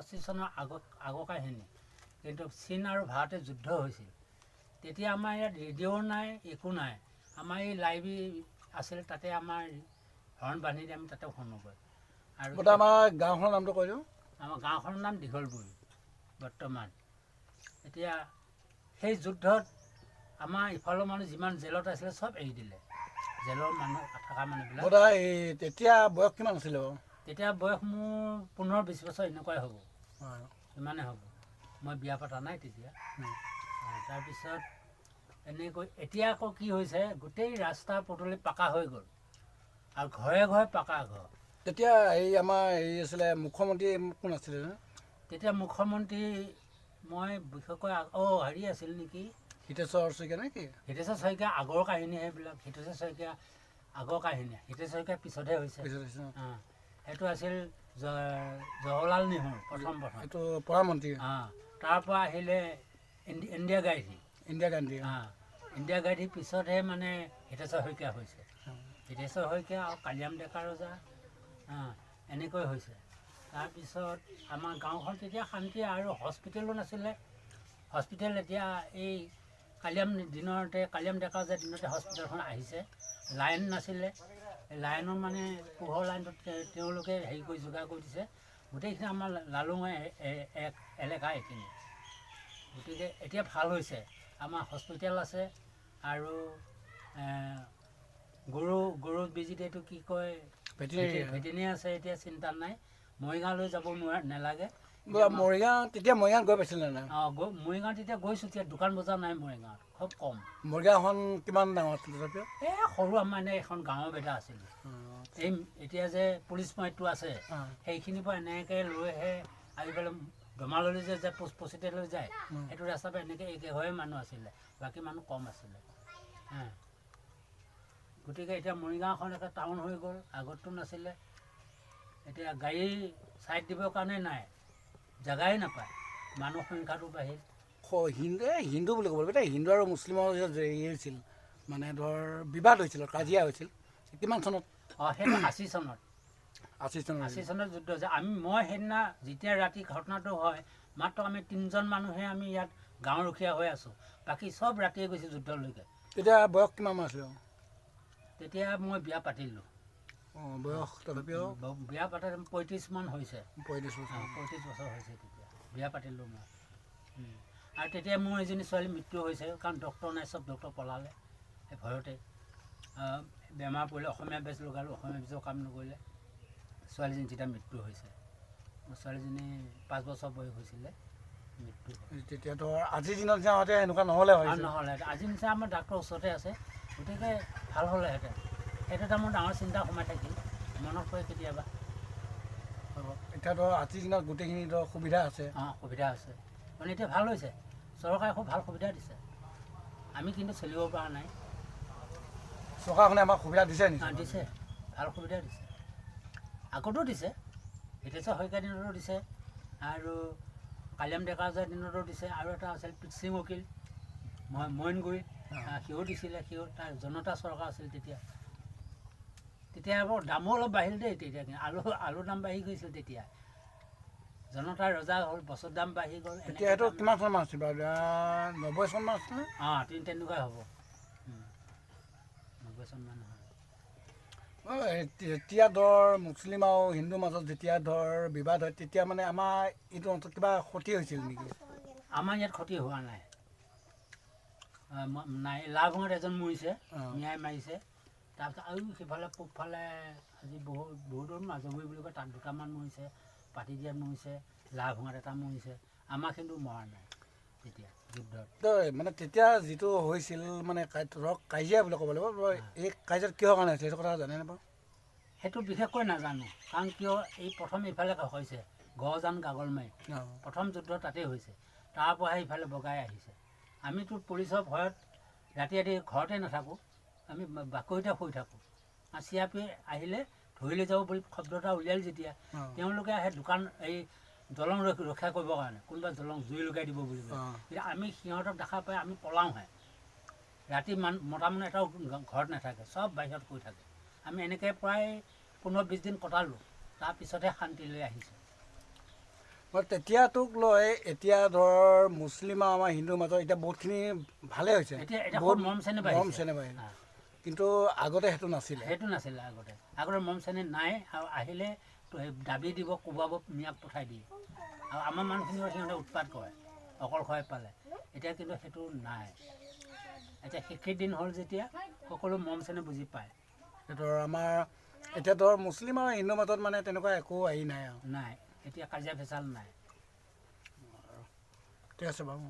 65 চনৰ আগৰ কাহিনী। কিন্তু চীন আৰু ভাৰতে যুদ্ধ হৈছিল। তেতিয়া আমাৰ ইয়াত ৰেডিঅ' নাই, একো নাই। আমাৰ এই লাইব্ৰেৰী আছিল, তাতে আমাৰ হৰ্ণ বান্ধি দি আমি তাতে শুনোগৈ। আৰু আমাৰ গাঁওখনৰ নামটো কৈ দিওঁ। আমাৰ গাঁওখনৰ নাম দীঘলপুৰি বৰ্তমান। এতিয়া সেই যুদ্ধত আমাৰ ইফালৰ মানুহ যিমান জেলত আছিলে চব এৰি দিলে। জেলৰ মানুহ থকা মানুহবিলাক। তেতিয়া বয়স কিমান আছিলে বাৰু? তেতিয়া বয়স মোৰ 15-20 বছৰ এনেকুৱাই হ'ব, হয়, ইমানেই হ'ব। মই বিয়া পতা নাই তেতিয়া। তাৰপিছত এনেকৈ এতিয়া আকৌ কি হৈছে, গোটেই ৰাস্তা পদূলি পাকা হৈ গ'ল আৰু ঘৰে ঘৰে পাকা ঘৰ। তেতিয়া এই আমাৰ আছিলে মুখ্যমন্ত্ৰী কোন আছিলে? তেতিয়া মুখ্যমন্ত্ৰী মই বিশেষকৈ হেৰি আছিল নেকি, হিতেশ্বৰ শইকীয়া নে কি? হিতেশ্বৰ শইকীয়া আগৰ কাহিনী সেইবিলাক। হিতেশ্বৰ শইকীয়া আগৰ কাহিনী, হিতেশ্বৰ শইকীয়া পিছতহে হৈছে। সেইটো আছিল জৱাহৰলাল নেহৰু প্ৰথম। এইটো প্ৰধানমন্ত্ৰী। তাৰ পৰা আহিলে ইন্দিৰা গান্ধী। ইন্দিৰা গান্ধীৰ পিছতহে মানে হিতেশ্বৰ শইকীয়া হৈছে। হিতেশ্বৰ শইকীয়া আৰু কালিৰাম ডেকা ৰজা এনেকৈ হৈছে। তাৰপিছত আমাৰ গাঁওখন তেতিয়া শান্তি, আৰু হস্পিটেলো নাছিলে। হস্পিটেল এতিয়া এই কালিৰাম ডেকা ৰজাৰ দিনতে হস্পিটেলখন আহিছে। লাইন নাছিলে, লাইনৰ মানে পোহৰ লাইনটো তেওঁলোকে হেৰি কৰি যোগাৰ কৰি দিছে। গোটেইখিনি আমাৰ লালুঙৰ এলেকা এইখিনি। গতিকে এতিয়া ভাল হৈছে, আমাৰ হস্পিটেল আছে আৰু গৰু বেজীত এইটো কি কয়, ভেটেনেৰী আছে। এতিয়া চিন্তা নাই, মৰিগাঁৱলৈ যাব নালাগে। তেতিয়া মৰিগাঁৱত গৈ পাইছিলে নাই? মৰিগাঁৱত তেতিয়া গৈছোঁ। তেতিয়া দোকান বজাৰ নাই মৰিগাঁৱত, খুব কম। মৰিগাঁওখন কিমান ডাঙৰ আছিলে তথাপিও? সৰু আমাৰ এখন গাঁৱৰ বেদা আছিলে। এই এতিয়া যে পুলিচ পইণ্টটো আছে, সেইখিনিৰ পৰা এনেকৈ লৈহে আহি পেলাই ডমাললৈ যে পচিতেলৈ যায়, সেইটো ৰাস্তাৰ পৰা এনেকৈ একেঘৰে মানুহ আছিলে, বাকী মানুহ কম আছিলে। গতিকে এতিয়া মৰিগাঁওখন এটা টাউন হৈ গ'ল, আগততো নাছিলে। এতিয়া গাড়ী ছাইড দিবৰ কাৰণে নাই, জেগাই নাপায়, মানুহ সংখ্যাটো বাঢ়িল। হিন্দু বুলি ক'ব লাগিব। এতিয়া হিন্দু আৰু মুছলিমৰ হেৰি হৈছিল, মানে ধৰ বিবাদ হৈছিল, কাজিয়া হৈছিল। কিমান চনত? সেইটো 80 চনত। 80 চনত যুদ্ধ হৈছে। মই সেইদিনা যেতিয়া ৰাতি ঘটনাটো হয়, মাত্ৰ আমি 3জন মানুহে আমি ইয়াত গাঁৱৰ ৰখীয়া হৈ আছোঁ, বাকী চব ৰাতিয়ে গৈছে যুদ্ধলৈকে। তেতিয়া বয়স কিমান আছিলে? তেতিয়া মই বিয়া পাতিলোঁ। বয়স তথাপিও বিয়া পাতা 35 মান হৈছে। 35 বছৰ হৈছে তেতিয়া বিয়া পাতিলোঁ মই। আৰু তেতিয়া মোৰ এজনী ছোৱালীৰ মৃত্যু হৈছে, কাৰণ ডক্টৰ নাই, চব ডক্টৰ পলালে সেই ভয়তে। বেমাৰ পৰিলে, অসমীয়া বেজ লগালোঁ, অসমীয়া বেজৰ কাম নকৰিলে, ছোৱালীজনী তেতিয়া মৃত্যু হৈছে। মোৰ ছোৱালীজনী 5 বছৰ বয়স হৈছিলে, মৃত্যু। তেতিয়া ধৰ আজিৰ দিনত যাওঁতে এনেকুৱা নহ'লে আজিৰ নিচিনা আমাৰ ডাক্তৰ ওচৰতে আছে, গতিকে ভাল হ'লেহেঁতেন। সেইটো এটা মোৰ ডাঙৰ চিন্তা সোমাই থাকিল, মনত পৰে কেতিয়াবা। এতিয়া ধৰ আজিৰ দিনত গোটেইখিনি ধৰ সুবিধা আছে। সুবিধা আছে মানে এতিয়া ভাল হৈছে, চৰকাৰে খুব ভাল সুবিধা দিছে। আমি কিন্তু চলিব পৰা নাই। চৰকাৰখনে আমাক সুবিধা দিছে নেকি? দিছে, ভাল সুবিধা দিছে। আগতো দিছে, হিতেশ্বৰ শইকীয়াৰ দিনতো দিছে, আৰু কালিৰাম ডেকা ৰজাৰ দিনতো দিছে। আৰু এটা আছিল পিতসিং উকিল মইনগুৰি, সিও দিছিলে। সিও তাৰ জনতা চৰকাৰ আছিল তেতিয়া। বৰ দামো অলপ বাঢ়িল দেই তেতিয়া, আলুৰ দাম বাঢ়ি গৈছিল তেতিয়া। জনতাৰ ৰজা হ'ল, বছৰ দাম বাঢ়ি গ'ল। এতিয়া এইটো কিমান চনমান আছিল বাৰু? 90 চনমান আছিলে? তেনেকুৱাই হ'ব, 90 চনমান হয়। তেতিয়া ধৰ মুছলিম আৰু হিন্দুৰ মাজত যেতিয়া ধৰ বিবাদ হয়, তেতিয়া মানে আমাৰ এইটো অঞ্চলত কিবা ক্ষতি হৈছিল নেকি? আমাৰ ইয়াত ক্ষতি হোৱা নাই। লাভঙত এজন মৰিছে, ন্যায় মাৰিছে। তাৰপিছত আৰু সিফালে পূবফালে আজি বহুতৰ মাজুগুৰি বুলি কয়, তাত 2টামান মৰিছে, পাতিদিয়াত মৰিছে, লাভঙত এটা মৰিছে। আমাৰ কিন্তু মৰা নাই তেতিয়া যুদ্ধত। মানে তেতিয়া যিটো হৈছিল মানে ধৰক কাজিয়া বুলি ক'ব লাগিব, এই কাজিয়াত কিহৰ কাৰণে হৈছিল সেইটো কথা জানে নাপাওঁ? সেইটো বিশেষকৈ নাজানো, কাৰণ কিয় এই প্ৰথম ইফালে হৈছে গড়জান গাগলমাৰি, প্ৰথম যুদ্ধ তাতেই হৈছে। তাৰ পৰাহে ইফালে বগাই আহিছে। আমিতো পুলিচৰ ভয়ত ৰাতি ঘৰতে নাথাকোঁ, আমি বাকৰিতে শুই থাকোঁ। আৰু CRP আহিলে ধৰি লৈ যাব বুলি শব্দ এটা উলিয়াল যেতিয়া, তেওঁলোকে আহে দোকান এই দলং ৰক্ষা কৰিবৰ কাৰণে, কোনোবা দলং জুই লগাই দিব বুলি কয়। এতিয়া আমি সিহঁতক দেখা পাই আমি পলাওঁহে। ৰাতি মতা মানুহ এটাও ঘৰত নাথাকে, চব বাহিৰত শুই থাকে। আমি এনেকৈ প্ৰায় 15-20 দিন কটালোঁ, তাৰপিছতহে শান্তিলৈ আহিছোঁ। মই তেতিয়াটোক লৈ এতিয়া ধৰ মুছলিম আৰু আমাৰ হিন্দুৰ মাজত এতিয়া বহুতখিনি ভালে হৈছে, এতিয়া বহুত মৰম চেনেহ মৰম বাঢ়িছে। চেনেহ বাঢ়িছে। কিন্তু আগতে সেইটো নাছিলে। সেইটো নাছিলে আগতে মৰম চেনেহ নাই, আৰু আহিলে দাবী দিব, কোবাব, মিয়াক পঠাই দিয়ে। আৰু আমাৰ মানুহখিনিও সিহঁতে উৎপাত কৰে অকলশৰে পালে। এতিয়া কিন্তু সেইটো নাই। এতিয়া শিক্ষিত দিন হ'ল যেতিয়া সকলো মৰম চেনেহ বুজি পায়। ধৰ আমাৰ এতিয়া ধৰ মুছলিম আৰু হিন্দুৰ মাজত মানে তেনেকুৱা একো হেৰি নাই আৰু। নাই, এতিয়া কাজিয়া ফেচাল নাই। ঠিক আছে বাৰু।